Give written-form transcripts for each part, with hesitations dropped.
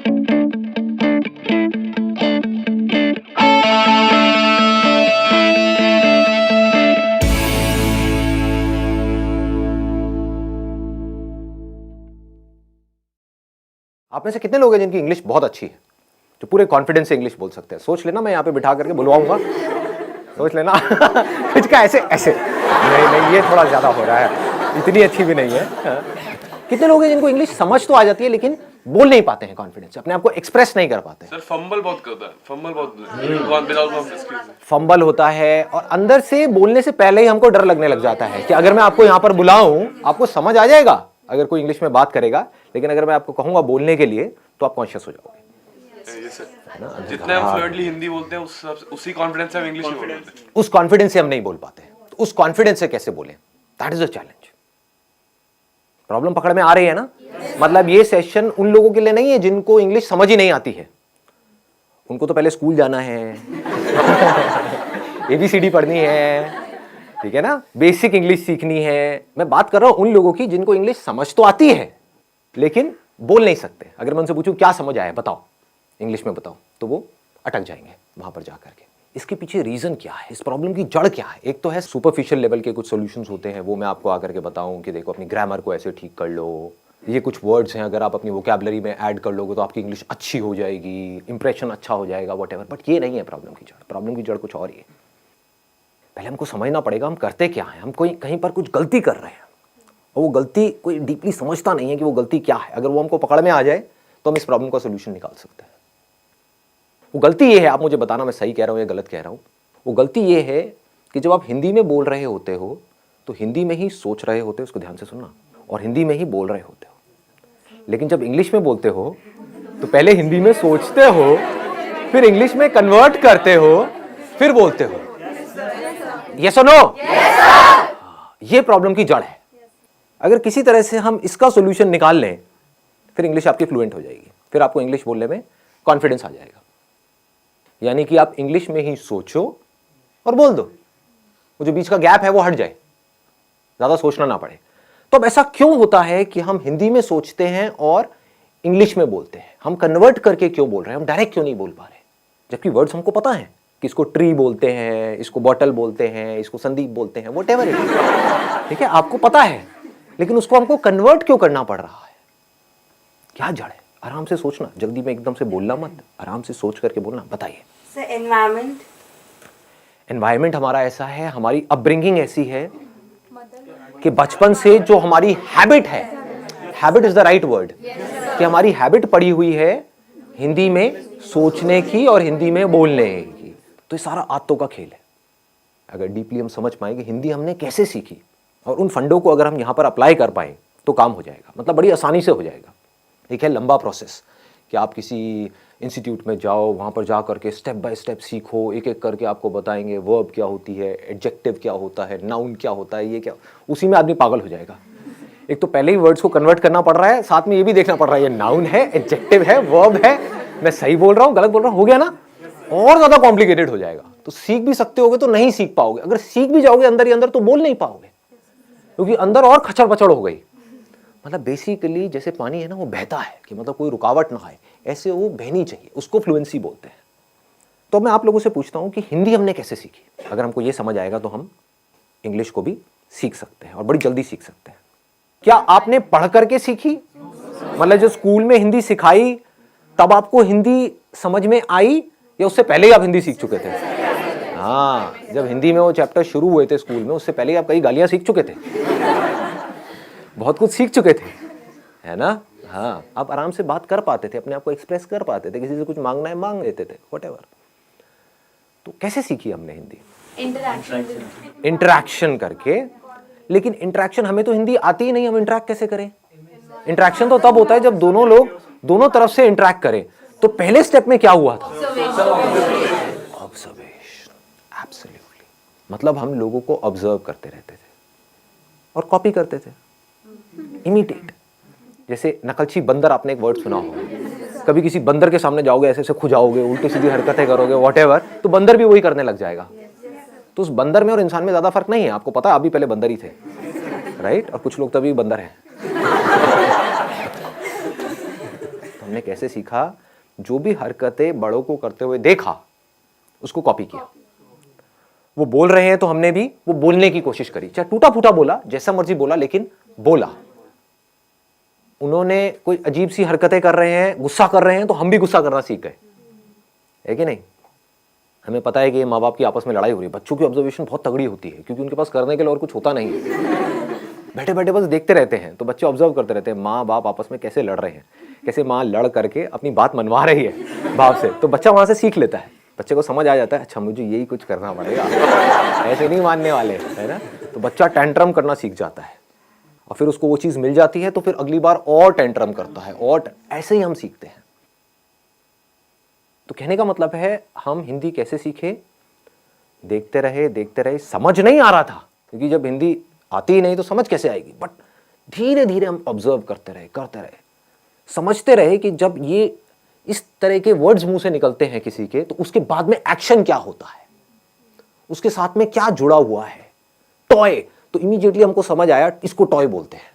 आप में से कितने लोग हैं जिनकी इंग्लिश बहुत अच्छी है, जो पूरे कॉन्फिडेंस से इंग्लिश बोल सकते हैं? सोच लेना, मैं यहाँ पे बिठा करके बुलवाऊंगा, सोच लेना। कुछ का ऐसे ऐसे नहीं, ये थोड़ा ज्यादा हो रहा है, इतनी अच्छी भी नहीं है। कितने लोग हैं जिनको इंग्लिश समझ तो आ जाती है लेकिन बोल नहीं पाते हैं कॉन्फिडेंस से, अपने आप को एक्सप्रेस नहीं कर पाते? सर फंबल बहुत करता है, फंबल बहुत फंबल होता है और अंदर से बोलने से पहले ही हमको डर लगने लग जाता है कि अगर मैं आपको यहाँ पर बुलाऊं आपको समझ आ जाएगा अगर कोई इंग्लिश में बात करेगा, लेकिन अगर मैं आपको कहूंगा बोलने के लिए तो आप कॉन्शियस हो जाओगे। जितने हम फ्लुएंटली हिंदी बोलते हैं उसी कॉन्फिडेंस से हम इंग्लिश में बोलते हैं। उस कॉन्फिडेंस से हम नहीं बोल पाते, तो उस कॉन्फिडेंस से कैसे बोलें? That is the challenge. Problem पकड़ में आ रही है ना? मतलब ये सेशन उन लोगों के लिए नहीं है जिनको इंग्लिश समझ ही नहीं आती है, उनको तो पहले स्कूल जाना है, एबीसीडी पढ़नी है, ठीक है ना, बेसिक इंग्लिश सीखनी है। मैं बात कर रहा हूं उन लोगों की जिनको इंग्लिश समझ तो आती है लेकिन बोल नहीं सकते। अगर मैं उनसे पूछूं क्या समझ आया बताओ, इंग्लिश में बताओ, तो वो अटक जाएंगे वहां पर जाकर के। इसके पीछे रीजन क्या है, इस प्रॉब्लम की जड़ क्या है? एक तो है सुपरफिशियल लेवल के कुछ सॉल्यूशंस होते हैं, वो मैं आपको आकर के बताऊं कि देखो अपनी ग्रामर को ऐसे ठीक कर लो, ये कुछ वर्ड्स हैं अगर आप अपनी वोकैबुलरी में ऐड कर लोगे तो आपकी इंग्लिश अच्छी हो जाएगी, इंप्रेशन अच्छा हो जाएगा, व्हाटएवर। बट ये नहीं है प्रॉब्लम की जड़। प्रॉब्लम की जड़ कुछ और ही है। पहले हमको समझना पड़ेगा हम करते क्या है। हम कोई कहीं पर कुछ गलती कर रहे हैं और वो गलती कोई डीपली समझता नहीं है कि वो गलती क्या है। अगर वो हमको पकड़ में आ जाए तो हम इस प्रॉब्लम का सोल्यूशन निकाल सकते हैं। वो गलती ये है, आप मुझे बताना मैं सही कह रहा हूं या गलत कह रहा हूं। वो गलती ये है कि जब आप हिंदी में बोल रहे होते हो तो हिंदी में ही सोच रहे होते हो, उसको ध्यान से सुनना, और हिंदी में ही बोल रहे होते हो। लेकिन जब इंग्लिश में बोलते हो तो पहले हिंदी में सोचते हो, फिर इंग्लिश में कन्वर्ट करते हो, फिर बोलते हो। यस और नो? ये प्रॉब्लम की जड़ है। अगर किसी तरह से हम इसका सॉल्यूशन निकाल लें फिर इंग्लिश आपकी फ्लुएंट हो जाएगी, फिर आपको इंग्लिश बोलने में कॉन्फिडेंस आ जाएगा। यानी कि आप इंग्लिश में ही सोचो और बोल दो, वो जो बीच का गैप है वो हट जाए, ज्यादा सोचना ना पड़े। तो अब ऐसा क्यों होता है कि हम हिंदी में सोचते हैं और इंग्लिश में बोलते हैं? हम कन्वर्ट करके क्यों बोल रहे हैं, हम डायरेक्ट क्यों नहीं बोल पा रहे? जबकि वर्ड्स हमको पता है कि इसको ट्री बोलते हैं, इसको बॉटल बोलते हैं, इसको संदीप बोलते हैं, व्हाटएवर इट इज, ठीक है, आपको पता है, लेकिन उसको हमको कन्वर्ट क्यों करना पड़ रहा है? क्या जड़ है? आराम से सोचना, जल्दी में एकदम से बोलना मत, आराम से सोच करके बोलना। बताइए सर। एनवायरमेंट हमारा ऐसा है, हमारी अपब्रिंगिंग ऐसी है कि बचपन से जो हमारी हैबिट है, habit is the right word, कि हमारी हैबिट पड़ी हुई है हिंदी में सोचने की और हिंदी में बोलने की। तो ये सारा आदतों का खेल है। अगर डीपली हम समझ पाए कि हिंदी हमने कैसे सीखी और उन फंडों को अगर हम यहां पर अप्लाई कर पाए तो काम हो जाएगा, मतलब बड़ी आसानी से हो जाएगा। एक है लंबा प्रोसेस कि आप किसी इंस्टीट्यूट में जाओ, वहाँ पर जा करके स्टेप बाय स्टेप सीखो, एक एक करके आपको बताएंगे वर्ब क्या होती है, एडजेक्टिव क्या होता है, नाउन क्या होता है, ये क्या, उसी में आदमी पागल हो जाएगा। एक तो पहले ही वर्ड्स को कन्वर्ट करना पड़ रहा है, साथ में ये भी देखना पड़ रहा है ये नाउन है, एडजेक्टिव है, वर्ब है, मैं सही बोल रहा हूँ गलत बोल रहा हूँ, हो गया ना? और ज्यादा कॉम्प्लिकेटेड हो जाएगा। तो सीख भी सकते होगे तो नहीं सीख पाओगे, अगर सीख भी जाओगे अंदर ही अंदर तो बोल नहीं पाओगे, क्योंकि अंदर और खचड़ पचड़ हो गई। मतलब बेसिकली जैसे पानी है ना, वो बहता है कि मतलब कोई रुकावट ना आए, ऐसे वो बहनी चाहिए, उसको फ्लुएंसी बोलते हैं। तो मैं आप लोगों से पूछता हूं कि हिंदी हमने कैसे सीखी? अगर हमको ये समझ आएगा तो हम इंग्लिश को भी सीख सकते हैं और बड़ी जल्दी सीख सकते हैं। क्या आपने पढ़ करके सीखी? मतलब जो स्कूल में हिंदी सिखाई तब आपको हिंदी समझ में आई, या उससे पहले ही आप हिंदी सीख चुके थे? हाँ, जब हिंदी में वो चैप्टर शुरू हुए थे स्कूल में, उससे पहले ही आप कई गालियां सीख चुके थे, बहुत कुछ सीख चुके थे, है ना? हाँ, आप आराम से बात कर पाते थे, अपने आप को एक्सप्रेस कर पाते थे, किसी से कुछ मांगना है मांग लेते थे, व्हाटएवर। तो कैसे सीखी हमने हिंदी? इंटरैक्शन करके। लेकिन इंटरैक्शन, हमें तो हिंदी आती ही नहीं, हम इंटरैक्ट कैसे करें? इंटरैक्शन तो तब होता है जब दोनों लोग दोनों तरफ से इंटरैक्ट करें। तो पहले स्टेप में क्या हुआ था? ऑब्जर्वेशन। एब्सोल्युटली। मतलब हम लोगों को ऑब्जर्व करते रहते थे और कॉपी करते थे, इमिटेट। जैसे नकलची बंदर, आपने एक वर्ड सुना होगा, कभी किसी बंदर के सामने जाओगे, ऐसे ऐसे खुजाओगे, उल्टी सीधी हरकतें करोगे, व्हाटएवर, तो बंदर भी वही करने लग जाएगा। तो उस बंदर में और इंसान में ज्यादा फर्क नहीं है, आपको पता है, आप भी पहले बंदर ही थे, राइट? और कुछ लोग तभी बंदर हैं। तो हमने कैसे सीखा? जो भी हरकतें बड़ों को करते हुए देखा उसको कॉपी किया। वो बोल रहे हैं तो हमने भी वो बोलने की कोशिश करी, चाहे टूटा फूटा बोला, जैसा मर्जी बोला, लेकिन बोला। उन्होंने कोई अजीब सी हरकतें कर रहे हैं, गुस्सा कर रहे हैं, तो हम भी गुस्सा करना सीख गए, है कि नहीं? हमें पता है कि माँ बाप की आपस में लड़ाई हो रही है, बच्चों की ऑब्जर्वेशन बहुत तगड़ी होती है क्योंकि उनके पास करने के लिए और कुछ होता नहीं है। बैठे बैठे बस देखते रहते हैं, तो बच्चे ऑब्जर्व करते रहते हैं माँ बाप आपस में कैसे लड़ रहे हैं, कैसे माँ लड़ करके अपनी बात मनवा रही है बाप से, तो बच्चा वहां से सीख लेता है। बच्चे को समझ आ जाता है, अच्छा मुझे यही कुछ करना पड़ेगा, ऐसे नहीं मानने वाले, है ना? तो बच्चा टेंट्रम करना सीख जाता है और फिर उसको वो चीज़ मिल जाती है तो फिर अगली बार और टेंट्रम करता है, और ऐसे ही हम सीखते हैं। तो कहने का मतलब है हम हिंदी कैसे सीखे? देखते रहे, समझ नहीं आ रहा था क्योंकि जब हिंदी आती ही नहीं तो समझ कैसे आएगी, बट धीरे धीरे हम ऑब्जर्व करते रहे, समझते रहे कि जब ये इस तरह के वर्ड्स मुंह से निकलते हैं किसी के, तो उसके बाद में एक्शन क्या होता है, उसके साथ में क्या जुड़ा हुआ है। टॉय, तो इमीडिएटली हमको समझ आया इसको टॉय बोलते हैं,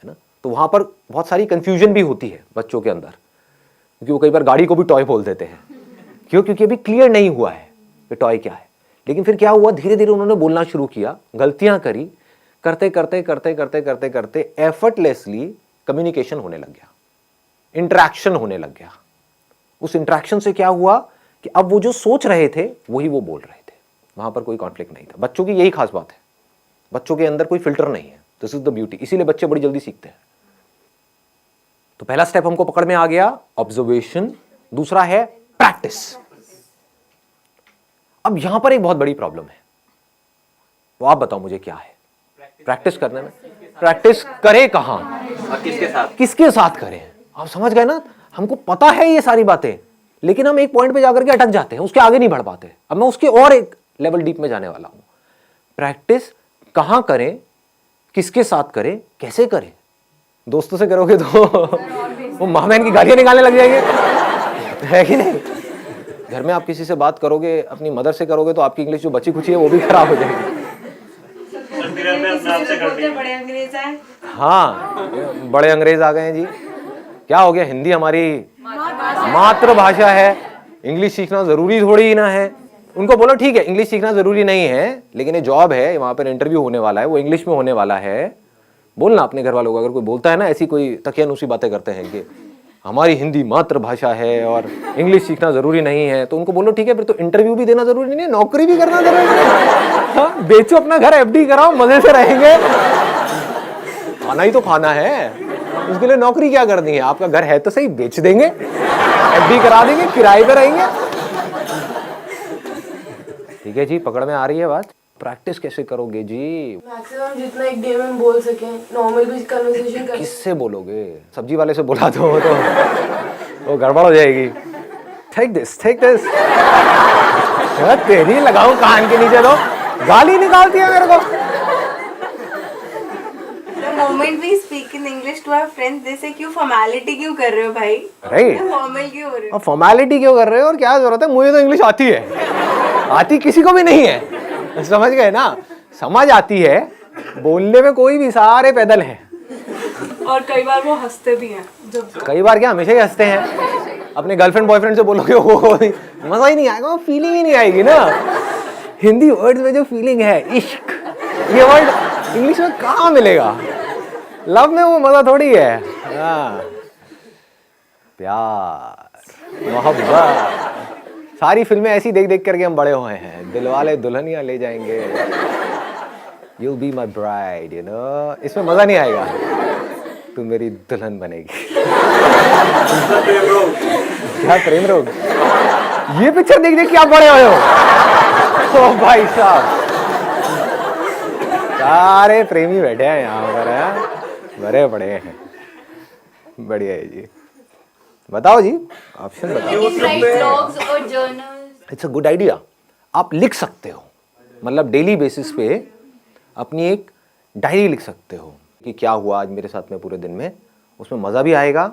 है ना? तो वहां पर बहुत सारी कंफ्यूजन भी होती है बच्चों के अंदर, क्योंकि वो कई बार गाड़ी को भी टॉय बोल देते हैं। क्यों? क्योंकि अभी क्लियर नहीं हुआ है कि टॉय क्या है। लेकिन फिर क्या हुआ, धीरे धीरे उन्होंने बोलना शुरू किया, गलतियां करी, करते एफर्टलेसली कम्युनिकेशन होने लग गया, इंटरेक्शन होने लग गया। उस इंटरेक्शन से क्या हुआ कि अब वो जो सोच रहे थे वही वो बोल रहे थे, वहां पर कोई कॉन्फ्लिक्ट नहीं था। बच्चों की यही खास बात है, बच्चों के अंदर कोई फिल्टर नहीं है, दिस इज द ब्यूटी, इसीलिए बच्चे बड़ी जल्दी सीखते हैं। तो पहला स्टेप हमको पकड़ में आ गया, ऑब्जर्वेशन। दूसरा है प्रैक्टिस। अब यहां पर एक बहुत बड़ी प्रॉब्लम है, वो आप बताओ मुझे क्या है? प्रैक्टिस करने में, प्रैक्टिस करे कहां और किसके साथ करें? आप समझ गए ना? हमको पता है ये सारी बातें, लेकिन हम एक पॉइंट पे जाकर के अटक जाते हैं, उसके आगे नहीं बढ़ पाते। अब मैं उसके और एक लेवल डीप में जाने वाला हूं। प्रैक्टिस कहां करें, किसके साथ करें, कैसे करें? दोस्तों से करोगे तो वो माँ बहन की गालियां निकालने लग जाएंगे, है कि नहीं? घर में आप किसी से बात करोगे, अपनी मदर से करोगे, तो आपकी इंग्लिश जो बची खुची है वो भी खराब हो जाएगी। बड़े अंग्रेज आए। हाँ, बड़े अंग्रेज आ गए हैं जी। क्या हो गया? हिंदी हमारी मातृभाषा है, इंग्लिश सीखना जरूरी थोड़ी ही ना है। उनको बोलो ठीक है इंग्लिश सीखना जरूरी नहीं है, लेकिन ये जॉब है, वहां पर इंटरव्यू होने वाला है, वो इंग्लिश में होने वाला है। बोलना अपने घर वालों को, अगर कोई बोलता है ना ऐसी कोई तकियानुसी बातें करते हैं कि हमारी हिंदी मातृभाषा है और इंग्लिश सीखना जरूरी नहीं है, तो उनको बोलो ठीक है फिर तो इंटरव्यू भी देना जरूरी नहीं है, नौकरी भी करना जरूरी नहीं है। हाँ, बेचो अपना घर, एफडी कराओ, मजे से रहेंगे। खाना ही तो खाना है, उसके लिए नौकरी क्या करनी है? आपका घर है तो सही, बेच देंगे, एफडी करा देंगे, किराए पे रहेंगे। ठीक है जी, पकड़ में आ रही है बात? प्रैक्टिस कैसे करोगे जी? मैक्सिमम जितना एक डे में बोल सके, नॉर्मल भी कन्वर्सेशन कर। किससे बोलोगे? सब्जी वाले से बोला तो वो गड़बड़ हो जाएगी। टेक दिस तेरी लगाऊं कान के नीचे, तो गाली निकालती है मेरे को। The moment we speak in English to our friends, they say क्यों फॉर्मेलिटी क्यों कर रहे हो भाई? राइट, फॉर्मल क्यों हो रहे हो? फॉर्मेलिटी क्यों कर रहे हो और क्या जरूरत है? मुझे तो इंग्लिश आती है, आती किसी को भी नहीं है, समझ गए ना? समझ आती है, बोलने में कोई भी, सारे पैदल हैं। और कई बार वो हंसते भी हैं। जब कई बार क्या, हमेशा ही हंसते हैं। अपने गर्लफ्रेंड बॉयफ्रेंड से बोलोगे वो मजा ही नहीं आएगा, फीलिंग ही नहीं आएगी ना। हिंदी वर्ड्स में जो फीलिंग है, इश्क, ये वर्ड इंग्लिश में कहाँ मिलेगा? लव में वो मजा थोड़ी है। हाँ, प्यार, मोहब्बत, सारी फिल्में ऐसी देख देख करके हम बड़े हुए हैं। दिलवाले दुल्हनिया ले जाएंगे, You'll be my bride, you know? इसमें मजा नहीं आएगा, तू मेरी दुल्हन बनेगी। क्या प्रेम रोग? ये पिक्चर देख देख के आप बड़े हुए हो। ओ भाई साहब, सारे प्रेमी बैठे हैं यहाँ पर, हैं बड़े बड़े हैं। बढ़िया है जी। बताओ जी, ऑप्शन बताओ। It's a good idea. आप लिख सकते हो, मतलब डेली बेसिस पे अपनी एक डायरी लिख सकते हो कि क्या हुआ आज मेरे साथ में पूरे दिन में। उसमें मज़ा भी आएगा,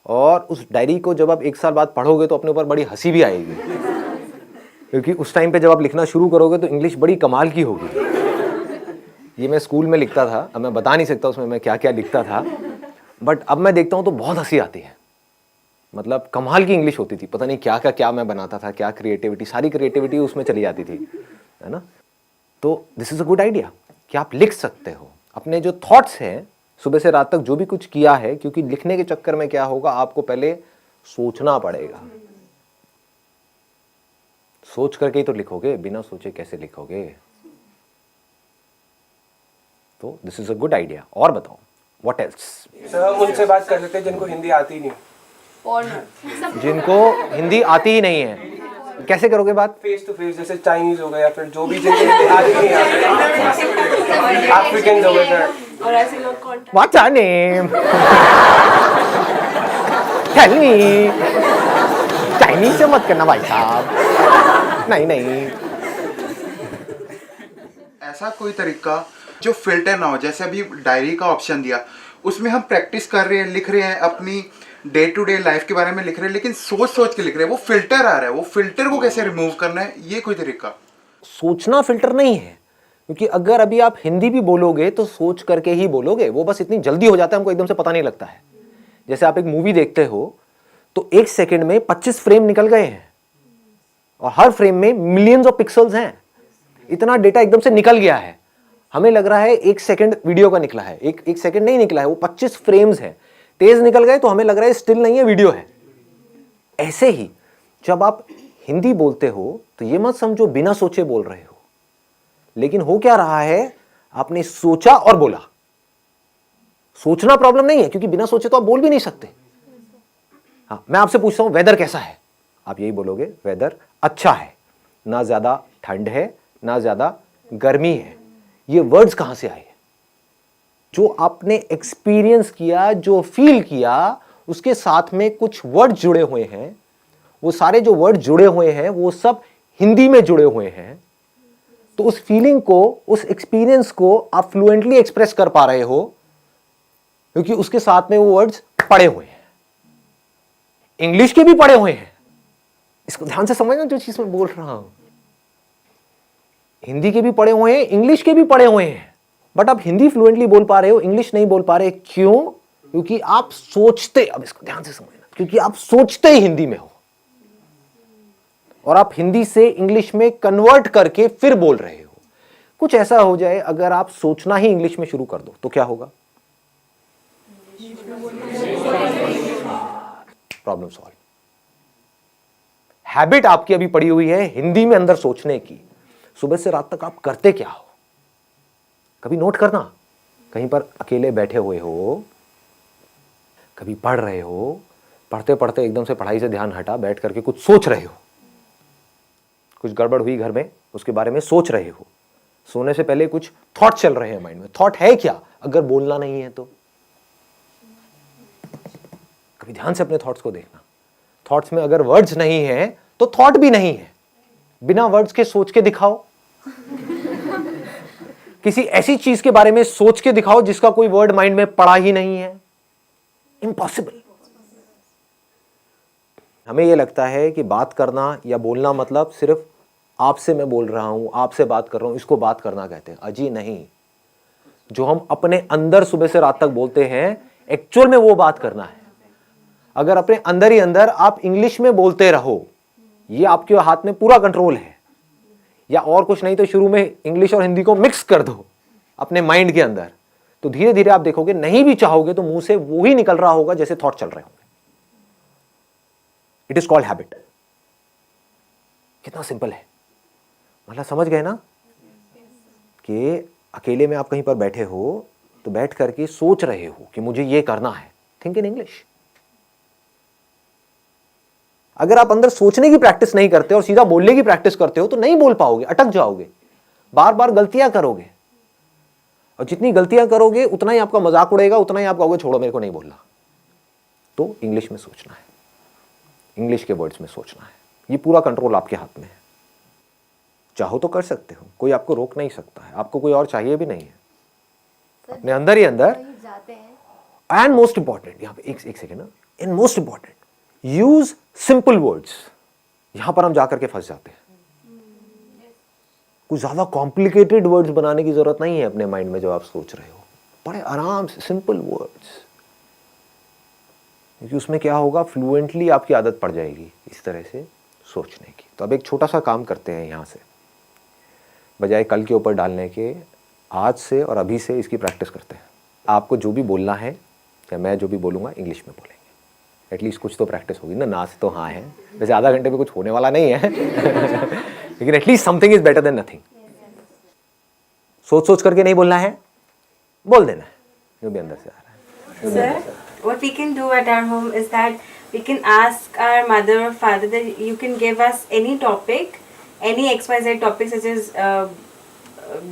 और उस डायरी को जब आप एक साल बाद पढ़ोगे तो अपने ऊपर बड़ी हंसी भी आएगी, क्योंकि उस टाइम पे जब आप लिखना शुरू करोगे तो इंग्लिश बड़ी कमाल की होगी। ये मैं स्कूल में लिखता था, अब मैं बता नहीं सकता उसमें मैं क्या क्या लिखता था, बट अब मैं देखता हूँ तो बहुत हंसी आती है। मतलब कमाल की इंग्लिश होती थी, पता नहीं क्या का क्या मैं बनाता था, क्या क्रिएटिविटी, सारी क्रिएटिविटी उसमें चली जाती थी, है ना। तो this is a good idea कि आप लिख सकते हो अपने जो थॉट्स हैं, सुबह से रात तक जो भी कुछ किया है, क्योंकि लिखने के चक्कर में क्या होगा, आपको पहले सोचना पड़ेगा। सोच करके ही तो लिखोगे, बिना सोचे कैसे लिखोगे। तो this is a good idea. और बताओ व्हाट एल्स। सर हम उनसे बात कर सकते हैं जिनको हिंदी आती ही नहीं, जिनको हिंदी आती ही नहीं है, कैसे करोगे बात? फेस टू फेस, जैसे चाइनीज हो गए या फिर जो भी जिनको हिंदी आती नहीं है, अफ्रीकन हो गए सर। और ऐसे लोग contact What's your name? Tell me. Chinese से मत करना भाई साहब, नहीं नहीं। ऐसा कोई तरीका जो फिल्टर ना हो, जैसे अभी डायरी का ऑप्शन दिया, उसमें हम प्रैक्टिस कर रहे हैं, लिख रहे हैं, अपनी डे टू डे लाइफ के बारे में लिख रहे हैं, लेकिन सोच सोच के लिख रहे हैं, वो फिल्टर आ रहा है, वो फिल्टर को कैसे रिमूव करना है, ये कोई तरीका? सोचना फिल्टर नहीं है, क्योंकि अगर अभी आप हिंदी भी बोलोगे तो सोच करके ही बोलोगे, वो बस इतनी जल्दी हो जाता है, हमको एकदम से पता नहीं लगता है। जैसे आप एक मूवी देखते हो तो एक सेकंड में 25 फ्रेम निकल गए हैं, और हर फ्रेम में मिलियंस ऑफ पिक्सल्स हैं, इतना डेटा एकदम से निकल गया है। हमें लग रहा है एक सेकंड वीडियो का निकला है, एक सेकंड नहीं निकला है, वो 25 फ्रेम्स है, तेज निकल गए तो हमें लग रहा है स्टिल नहीं है, वीडियो है। ऐसे ही जब आप हिंदी बोलते हो तो ये मत समझो बिना सोचे बोल रहे हो, लेकिन हो क्या रहा है, आपने सोचा और बोला। सोचना प्रॉब्लम नहीं है, क्योंकि बिना सोचे तो आप बोल भी नहीं सकते। हाँ, मैं आपसे पूछता हूं वेदर कैसा है, आप यही बोलोगे वेदर अच्छा है, ना ज्यादा ठंड है ना ज्यादा गर्मी है। ये वर्ड्स कहां से आए? जो आपने एक्सपीरियंस किया, जो फील किया, उसके साथ में कुछ वर्ड जुड़े हुए हैं। वो सारे जो वर्ड जुड़े हुए हैं वो सब हिंदी में जुड़े हुए हैं। तो उस फीलिंग को, उस एक्सपीरियंस को आप फ्लुएंटली एक्सप्रेस कर पा रहे हो, क्योंकि उसके साथ में वो वर्ड्स पड़े हुए हैं। इंग्लिश के भी पड़े हुए हैं, इसको ध्यान से समझना जो चीज मैं बोल रहा हूं। हिंदी के भी पड़े हुए हैं, इंग्लिश के भी पड़े हुए हैं, बट आप हिंदी फ्लुएंटली बोल पा रहे हो, इंग्लिश नहीं बोल पा रहे। क्यों? क्योंकि आप सोचते, अब इसको ध्यान से समझना, क्योंकि आप सोचते ही हिंदी में हो, और आप हिंदी से इंग्लिश में कन्वर्ट करके फिर बोल रहे हो। कुछ ऐसा हो जाए, अगर आप सोचना ही इंग्लिश में शुरू कर दो तो क्या होगा? Problem solve. हैबिट आपकी अभी पड़ी हुई है हिंदी में अंदर सोचने की। सुबह से रात तक आप करते क्या हो? कभी नोट करना, कहीं पर अकेले बैठे हुए हो, कभी पढ़ रहे हो, पढ़ते पढ़ते एकदम से पढ़ाई से ध्यान हटा, बैठ करके कुछ सोच रहे हो, कुछ गड़बड़ हुई घर में, उसके बारे में सोच रहे हो, सोने से पहले कुछ थॉट चल रहे हैं माइंड में। थॉट है क्या अगर बोलना नहीं है तो? कभी ध्यान से अपने थॉट्स को देखना। थॉट्स में अगर वर्ड्स नहीं है तो थॉट भी नहीं है। बिना वर्ड्स के सोच के दिखाओ, किसी ऐसी चीज के बारे में सोच के दिखाओ जिसका कोई वर्ड माइंड में पड़ा ही नहीं है। इम्पॉसिबल। हमें यह लगता है कि बात करना या बोलना मतलब सिर्फ आपसे मैं बोल रहा हूं, आपसे बात कर रहा हूं, इसको बात करना कहते हैं। अजी नहीं, जो हम अपने अंदर सुबह से रात तक बोलते हैं, एक्चुअल में वो बात करना है। अगर अपने अंदर ही अंदर आप इंग्लिश में बोलते रहो, ये आपके हाथ में पूरा कंट्रोल है, या और कुछ नहीं तो शुरू में इंग्लिश और हिंदी को मिक्स कर दो अपने माइंड के अंदर, तो धीरे धीरे आप देखोगे, नहीं भी चाहोगे तो मुंह से वो ही निकल रहा होगा जैसे थॉट चल रहे होंगे। It is called habit. कितना सिंपल है, मतलब समझ गए ना कि अकेले में आप कहीं पर बैठे हो तो बैठ करके सोच रहे हो कि मुझे ये करना है। Think in English. अगर आप अंदर सोचने की प्रैक्टिस नहीं करते और सीधा बोलने की प्रैक्टिस करते हो तो नहीं बोल पाओगे, अटक जाओगे, बार बार गलतियां करोगे, और जितनी गलतियां करोगे उतना ही आपका मजाक उड़ेगा, उतना ही आप कहोगे छोड़ो मेरे को नहीं बोलना। तो इंग्लिश में सोचना है, इंग्लिश के वर्ड्स में सोचना है। ये पूरा कंट्रोल आपके हाथ में है। चाहो तो कर सकते हो, कोई आपको रोक नहीं सकता है, आपको कोई और चाहिए भी नहीं है, अपने अंदर ही अंदर। एंड मोस्ट इंपॉर्टेंट, यहां पे एक सेकेंड ना, in most important, use simple words. यहां पर हम जाकर के फंस जाते हैं। कुछ ज्यादा कॉम्प्लिकेटेड वर्ड्स बनाने की जरूरत नहीं है अपने माइंड में जो आप सोच रहे हो। बड़े आराम से सिंपल वर्ड्स। क्योंकि उसमें क्या होगा, फ्लुएंटली आपकी आदत पड़ जाएगी इस तरह से सोचने की। तो अब एक छोटा सा काम करते हैं यहाँ से, बजाय कल के ऊपर डालने के, आज से और अभी से इसकी प्रैक्टिस करते हैं। आपको जो भी बोलना है या मैं जो भी बोलूँगा इंग्लिश में बोलेंगे, एटलीस्ट कुछ तो प्रैक्टिस होगी ना से तो हाँ है, वैसे आधा घंटे में कुछ होने वाला नहीं है लेकिन at least something is better than nothing. सोच सोच करके नहीं बोलना है, बोल देना है जो भी अंदर से आ रहा है। Sir, what we can do at our home is that we can ask our mother or father that you can give us any topic, any XYZ topic such as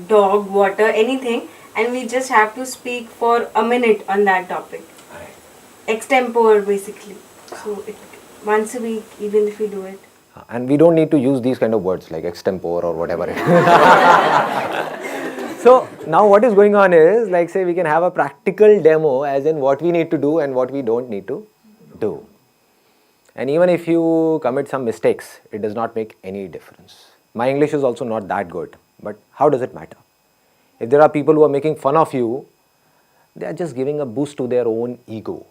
dog, water, anything, and we just have to speak for a minute on that topic. Extempore basically. So once a week, even if we do it. And we don't need to use these kind of words like extempore or whatever. So now what is going on is, like say we can have a practical demo as in what we need to do and what we don't need to do. And even if you commit some mistakes, it does not make any difference. My English is also not that good, but how does it matter? If there are people who are making fun of you, they are just giving a boost to their own ego.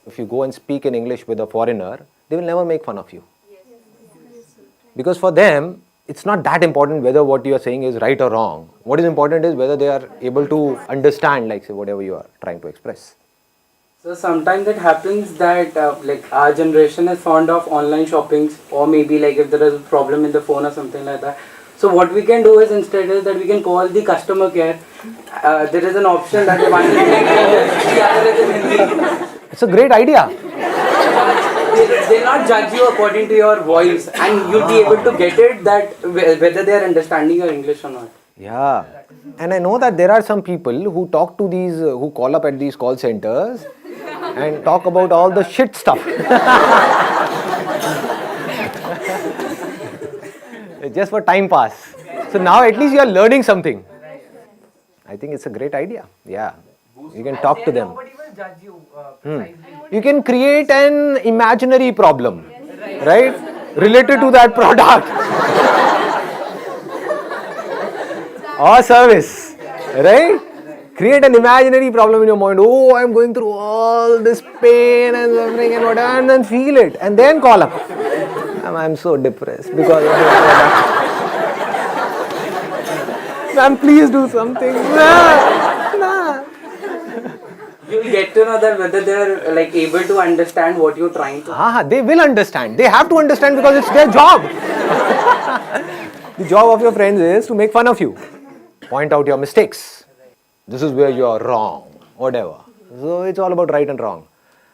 If you go and speak in English with a foreigner, they will never make fun of you. Because for them, it's not that important whether what you are saying is right or wrong. What is important is whether they are able to understand, like say, whatever you are trying to express. So sometimes it happens that like our generation is fond of online shoppings, or maybe like if there is a problem in the phone or something like that. So what we can do is instead is that we can call the customer care. There is an option that one is in English, the other is in Hindi. It's a great idea. They'll not judge you according to your voice, and you'll be able to get it that whether they are understanding your English or not. Yeah. And I know that there are some people who talk to these, who call up at these call centers and talk about all the shit stuff. Just for time pass. So now at least you are learning something. I think it's a great idea. Yeah. You can talk to them. Nobody will judge you. You can create an imaginary problem, right? Related to that product or service, right? Create an imaginary problem in your mind. Oh, I'm going through all this pain and suffering and whatever, and then feel it, and then call up. I'm so depressed because of this product. Ma'am, please do something. Nah. You'll get to know that whether they are like able to understand what you're trying to. They will understand. They have to understand because it's their job. The job of your friends is to make fun of you, point out your mistakes. This is where you are wrong, whatever. So it's all about right and wrong.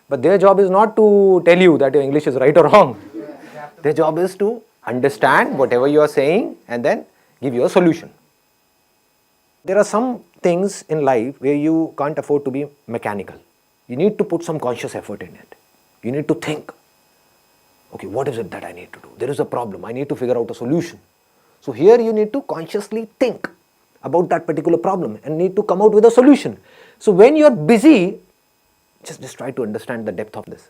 But their job is not to tell you that your English is right or wrong. Their job is to understand whatever you are saying and then give you a solution. There are some things in life where you can't afford to be mechanical. You need to put some conscious effort in it. You need to think, okay, what is it that I need to do? There is a problem. I need to figure out a solution. So here you need to consciously think about that particular problem and need to come out with a solution. So when you are busy, just try to understand the depth of this.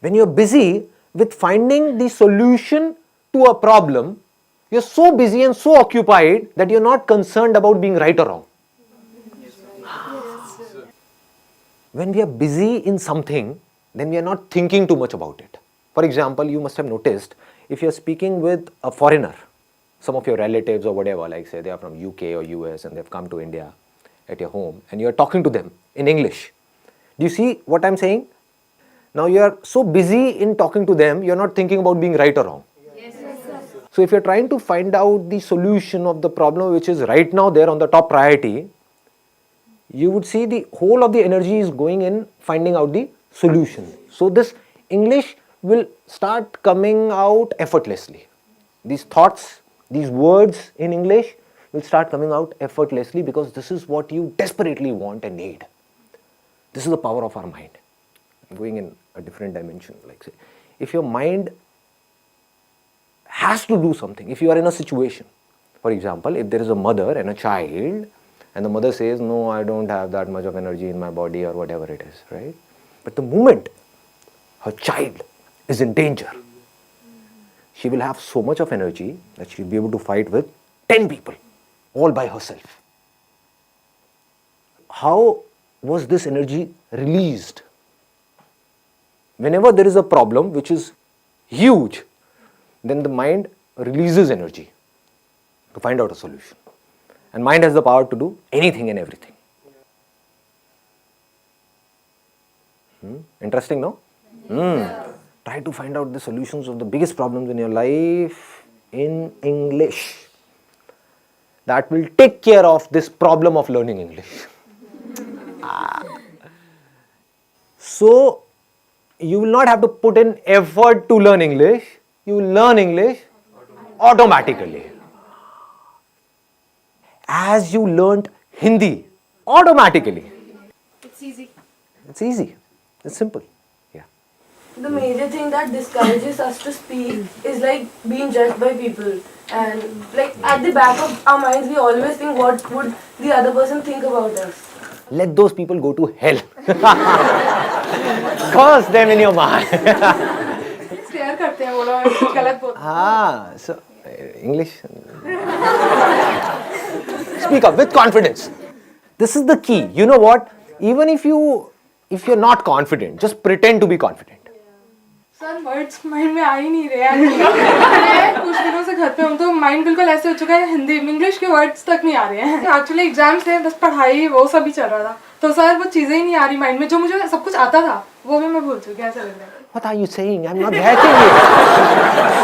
When you are busy with finding the solution to a problem, you're so busy and so occupied that you're not concerned about being right or wrong. When we are busy in something, then we are not thinking too much about it. For example, you must have noticed, if you're speaking with a foreigner, some of your relatives or whatever, like say they are from UK or US and they've come to India at your home, and you're talking to them in English. Do you see what I'm saying? Now you are so busy in talking to them, you're not thinking about being right or wrong. So if you're trying to find out the solution of the problem which is right now there on the top priority, you would see the whole of the energy is going in finding out the solution. So this English will start coming out effortlessly. These thoughts, these words in English will start coming out effortlessly because this is what you desperately want and need. This is the power of our mind. I'm going in a different dimension. Like say, if your mind has to do something, if you are in a situation, for example, if there is a mother and a child, and the mother says, no, I don't have that much of energy in my body or whatever it is, right? But the moment her child is in danger, she will have so much of energy that she will be able to fight with 10 people, all by herself. How was this energy released? whenever there is a problem which is huge, then the mind releases energy to find out a solution. And mind has the power to do anything and everything. Interesting, no? Try to find out the solutions of the biggest problems in your life in English. That will take care of this problem of learning English. So, you will not have to put in effort to learn English. You will learn English automatically. As you learnt Hindi automatically. It's easy. It's easy. It's simple. Yeah. The major thing that discourages us to speak is like being judged by people. And like at the back of our minds, we always think what would the other person think about us. Let those people go to hell. Curse them in your mind. Stare करते हैं वो लोग गलत बोलते So English. Speak up with confidence. This is the key. You know what? Even if you're not confident, just pretend to be confident. Sir words mind में आ ही नहीं रहे हैं कुछ दिनों से घर पे हूँ तो माइंड बिल्कुल ऐसे हो चुका है हिंदी इंग्लिश के वर्ड्स तक नहीं आ रहे हैं एक्चुअली एग्जाम्स थे बस पढ़ाई वो सब ही चल रहा था तो सर वो चीज़ें ही नहीं आ रही माइंड में जो मुझे सब कुछ आता था वो भी मैं भूल चुकी ऐसा लग रहा है What are you saying? I'm not getting it.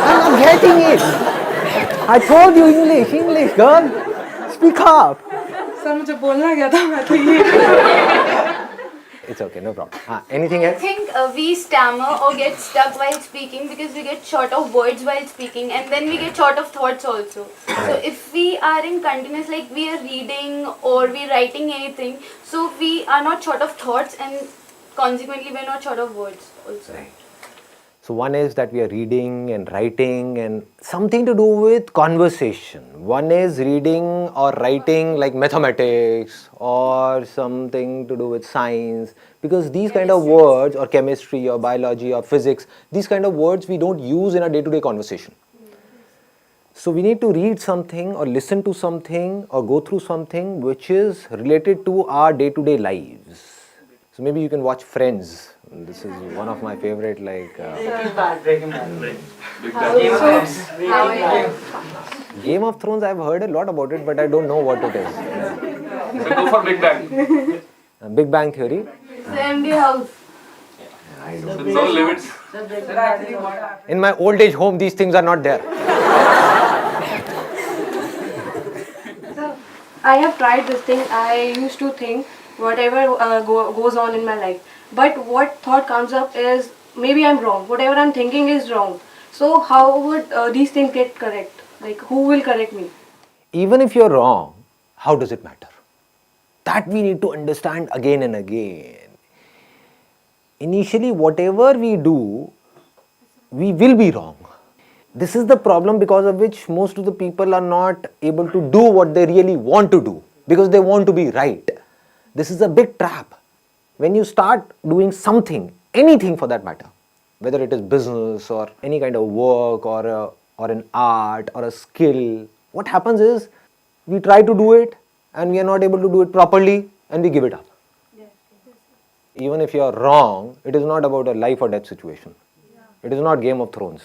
I'm not getting it. I told you English, girl. Speak up. Sir मुझे बोलना क्या था मैं तो ये It's okay, no problem. Anything I else? think we stammer or get stuck while speaking because we get short of words while speaking and then we get short of thoughts also. So if we are in continuous, like we are reading or we writing anything, so we are not short of thoughts and consequently we are not short of words also. Right. So one is that we are reading and writing and something to do with conversation. One is reading or writing like mathematics or something to do with science, because these kind of words, or chemistry or biology or physics, these kind of words we don't use in our day-to-day conversation. So we need to read something or listen to something or go through something which is related to our day-to-day lives. So maybe you can watch Friends. This is one of my favorite, like Breaking Bad. Game of Thrones. I've heard a lot about it, but I don't know what it is. So go for Big Bang. Big Bang Theory. So MD House. So no limits. In my old age home, these things are not there. So I have tried this thing. I used to think whatever goes on in my life. But what thought comes up is maybe I'm wrong. Whatever I'm thinking is wrong. So how would these things get correct? Like who will correct me? Even if you're wrong, how does it matter? That we need to understand again and again. Initially, whatever we do, we will be wrong. This is the problem because of which most of the people are not able to do what they really want to do, because they want to be right. This is a big trap. When you start doing something, anything for that matter, whether it is business or any kind of work or an art or a skill, what happens is we try to do it and we are not able to do it properly and we give it up. Even if you are wrong, it is not about a life or death situation. It is not Game of Thrones.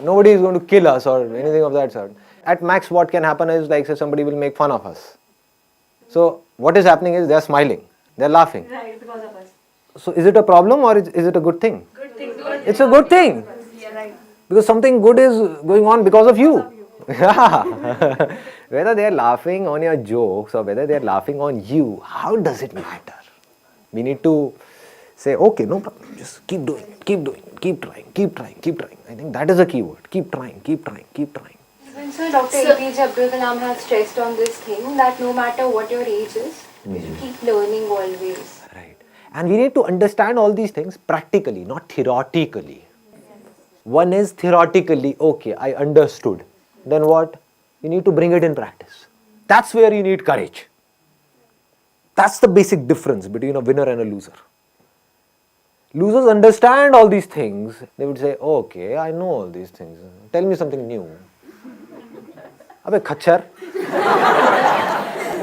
Nobody is going to kill us or anything of that sort. At max, what can happen is, like, say, somebody will make fun of us. So what is happening is they are smiling, they are laughing. Right, because of us. So is it a problem or is it a good thing? Good thing. It's a good thing. Yeah, right. Because something good is going on because of you. Yeah. Whether they are laughing on your jokes or whether they are laughing on you, how does it matter? We need to say, okay, no problem, just keep doing it, keep doing it, keep trying, keep trying, keep trying. I think that is a key word. Keep trying, keep trying, keep trying. So Dr. APJ Abdul Kalam has stressed on this thing that no matter what your age is, you should keep learning always. Right. And we need to understand all these things practically, not theoretically. One is theoretically, okay, I understood. Then what? You need to bring it in practice. That's where you need courage. That's the basic difference between a winner and a loser. Losers understand all these things. They would say, okay, I know all these things. Tell me something new. Abhe khachar.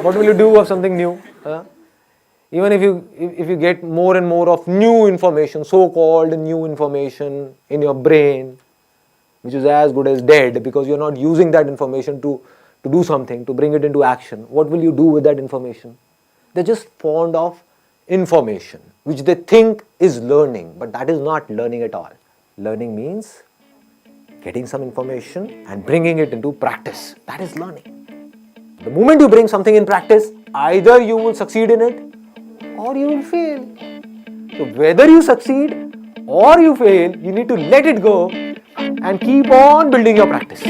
What will you do of something new? Even if you get more and more of new information, so-called new information in your brain, which is as good as dead because you're not using that information to do something, to bring it into action, what will you do with that information? They're just fond of information, which they think is learning, but that is not learning at all. Learning means getting some information and bringing it into practice. That is learning. The moment you bring something in practice, either you will succeed in it or you will fail. So whether you succeed or you fail, you need to let it go and keep on building your practice.